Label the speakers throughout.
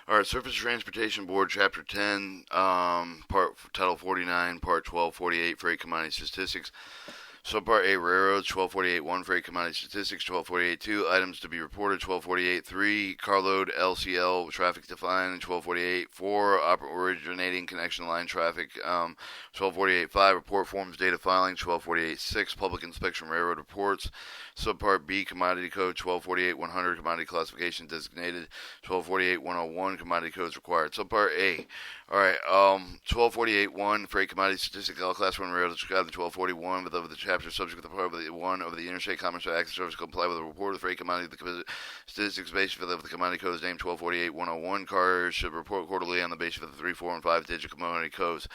Speaker 1: All right, Surface Transportation Board, Chapter 10, Title 49, Part 1248, Freight Commodity Statistics. Subpart A, Railroads, 1248.1, Freight Commodity Statistics, 1248.2, Items to be reported, 1248.3, Carload, LCL, Traffic Defined, 1248.4, Originating Connection Line Traffic, 1248.5, Report Forms Data Filing, 1248.6, Public Inspection Railroad Reports. Subpart B, Commodity Code, 1248.100, Commodity Classification Designated, 1248.101, Commodity Codes Required. Subpart A, all right, 1248.1, Freight Commodity Statistics, all Class 1 railroads described in 1241, with the chapter subject to the part of the 1 of the Interstate Commerce Act and Service comply with the report of the freight commodity statistics basis for the commodity codes named 1248.101. Carriers should report quarterly on the basis of the 3, 4, and 5 digit commodity codes.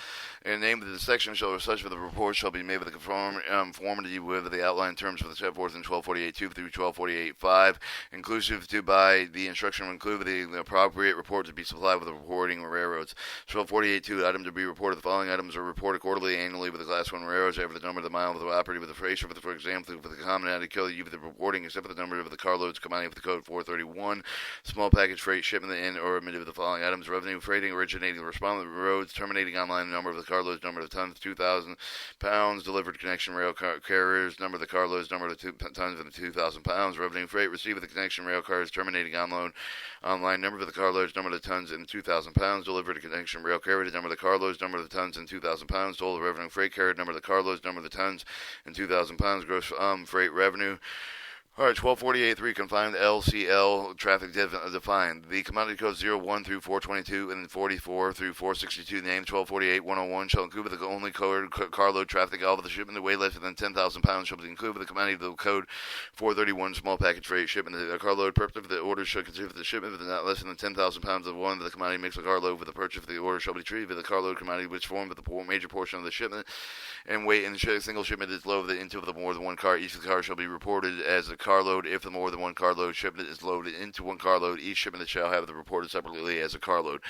Speaker 1: And the name of the section shall such for the report shall be made with the conformity with the outlined terms for the set forth in 1248.2 through 1248.5, inclusive to by the instruction to include the appropriate report to be supplied with the reporting railroads. 1248.2, item to be reported. The following items are reported quarterly, annually with the Class 1 railroads, over the number of the mile of the operating with the freight, for example, for the commodity code, you the reporting, except for the number of the carloads commodity with the code 431. Small package freight shipment in or omitted with the following items: revenue, freighting, originating, respondent roads, terminating online, number of the carloads, number of the tons, 2,000 pounds, delivered connection rail carriers, number of the carloads, number of the tons, and the 2,000 pounds, revenue, freight, received with the connection rail cars, terminating online, number of the carloads, number of the tons, and 2,000 pounds, delivered to connection rail carrier, number of the carloads, number of the tons, and 2,000 pounds, total revenue, freight carrier, number of the carloads, number of the tons, and 2,000 pounds, gross freight revenue. All right, 1248.3, confined LCL traffic defined. The commodity codes 01 through 422 and 44 through 462 named 1248.101 shall include the only carload traffic. All of the shipment that weigh less than 10,000 pounds shall be included with the commodity of the code 431 small package freight shipment. The carload purpose of the order shall consider the shipment of not less than 10,000 pounds of one of the commodity mixed with carload with the purchase of the order shall be treated with the carload commodity which formed the major portion of the shipment and weight in the single shipment is low into the more than one car. Each of the cars shall be reported as a carload. If the more than one carload shipment is loaded into one carload, each shipment shall have the reported separately as a carload.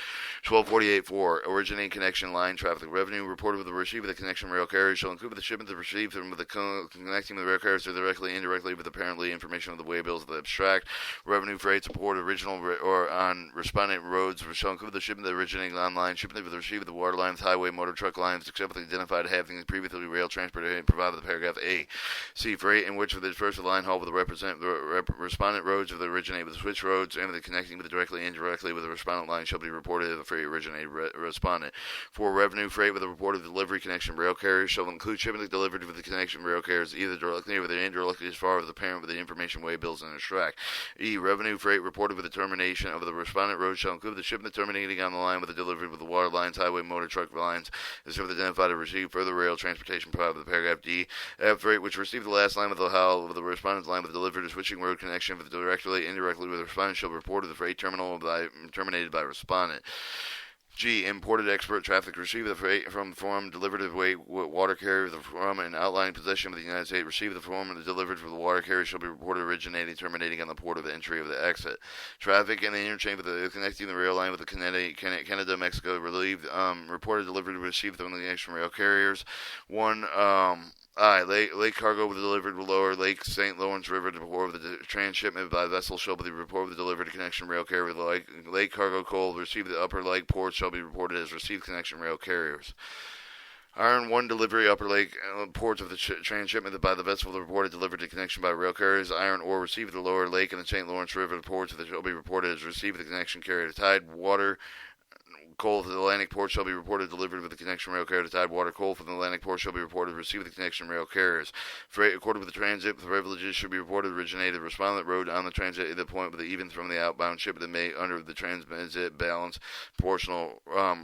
Speaker 1: 1248.4, originating connection line traffic revenue reported with the receipt of the connection rail carrier shall include the shipment received from the connecting the rail carriers directly, indirectly with apparently information of the waybills of the abstract. Revenue freight support original or on respondent roads shall include the shipment originating online, shipment with the receipt of the water lines, highway, motor truck lines, except for the identified having previously rail transported provided the paragraph A. C. Freight in which for the first line haul with the respondent roads of the originate with the switch roads and the connecting with the directly and indirectly with the respondent line shall be reported as the freight originated respondent. For revenue freight with the reported delivery connection rail carriers shall include shipment delivered with the connection rail carriers either directly or indirectly as far as the parent with the information way bills and extract. E. Revenue freight reported with the termination of the respondent road shall include the shipment terminating on the line with the delivery with the water lines, highway, motor truck lines, as if identified or received further rail transportation provided with the paragraph D. F. Freight which received the last line with the hull of the respondent's line with the delivered or switching road connection with the directly indirectly with the respondent shall report to the freight terminal terminated by respondent. G. Imported export traffic received the freight from the form delivered of water carrier from an outlying possession of the United States received the form and delivered from the water carrier shall be reported originating terminating on the port of the entry of the exit. Traffic in the interchange with the connecting the rail line with the Canada Mexico relieved reported delivered received from the connection rail carriers. 1. Lake cargo was delivered to Lower Lake St. Lawrence River to before the transshipment by vessel shall be reported with the delivered connection rail carrier. Lake cargo coal received the upper lake ports shall be reported as received connection rail carriers. Iron 1 delivery upper lake ports of the transshipment by the vessel reported delivered to connection by rail carriers. Iron ore received the Lower Lake and the St. Lawrence River ports that shall be reported as received the connection carrier. Tide water coal from the Atlantic port shall be reported delivered with the connection rail carrier to Tidewater. Coal from the Atlantic port shall be reported received with the connection rail carriers. Freight according with the transit with the privileges should be reported originated respondent road on the transit at the point with the even from the outbound shipment that may under the transit balance proportional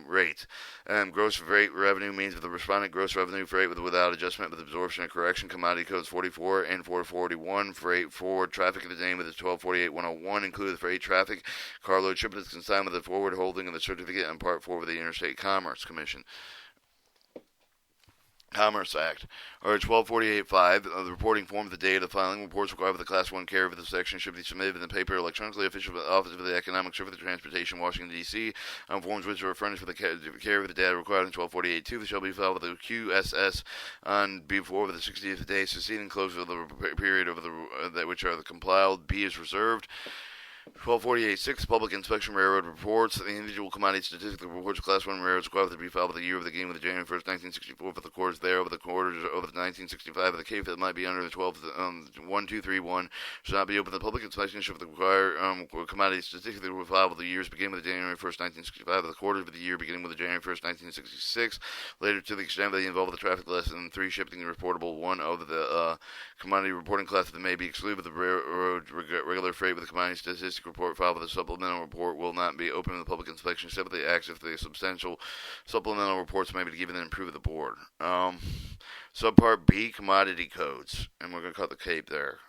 Speaker 1: rate. Gross freight revenue means with the respondent gross revenue freight without adjustment with absorption and correction. Commodity codes 44 and 441. Freight forward traffic of the name with the 1248.101 include the freight traffic. Carload shipment is consigned with the forward holding and the certificate and Part 4 of the Interstate Commerce Commission. Commerce Act. Or 1248.5, the reporting form of the date of the filing reports required for the Class 1 carrier of the section should be submitted in the paper electronically official Office of the Economic Service of Transportation, Washington, D.C. on forms which are furnished for the carrier of the data required in 1248.2. They shall be filed with the QSS on before the 60th day succeeding close of the period of the which are the compiled. B is reserved. 1248.6 Public Inspection Railroad Reports. The individual commodity statistical reports of Class 1 railroads required to be filed with the year of the game with the January 1st, 1964 for the quarters there, over the quarters over the 1965 of the cave that might be under the 12.1231 should not be open to public inspection should the require commodity statistical be filed with the years beginning with the January 1st, 1965 of the quarters of the year beginning with the January 1st, 1966. Later, to the extent that they involve the traffic less than 3 shipping reportable 1 of the commodity reporting class that may be excluded with the railroad regular freight with the commodity statistic report filed with the supplemental report will not be open to the public inspection except if they acts if the substantial supplemental reports may be given and approved of the board. Subpart B, commodity codes, and we're going to cut the cape there.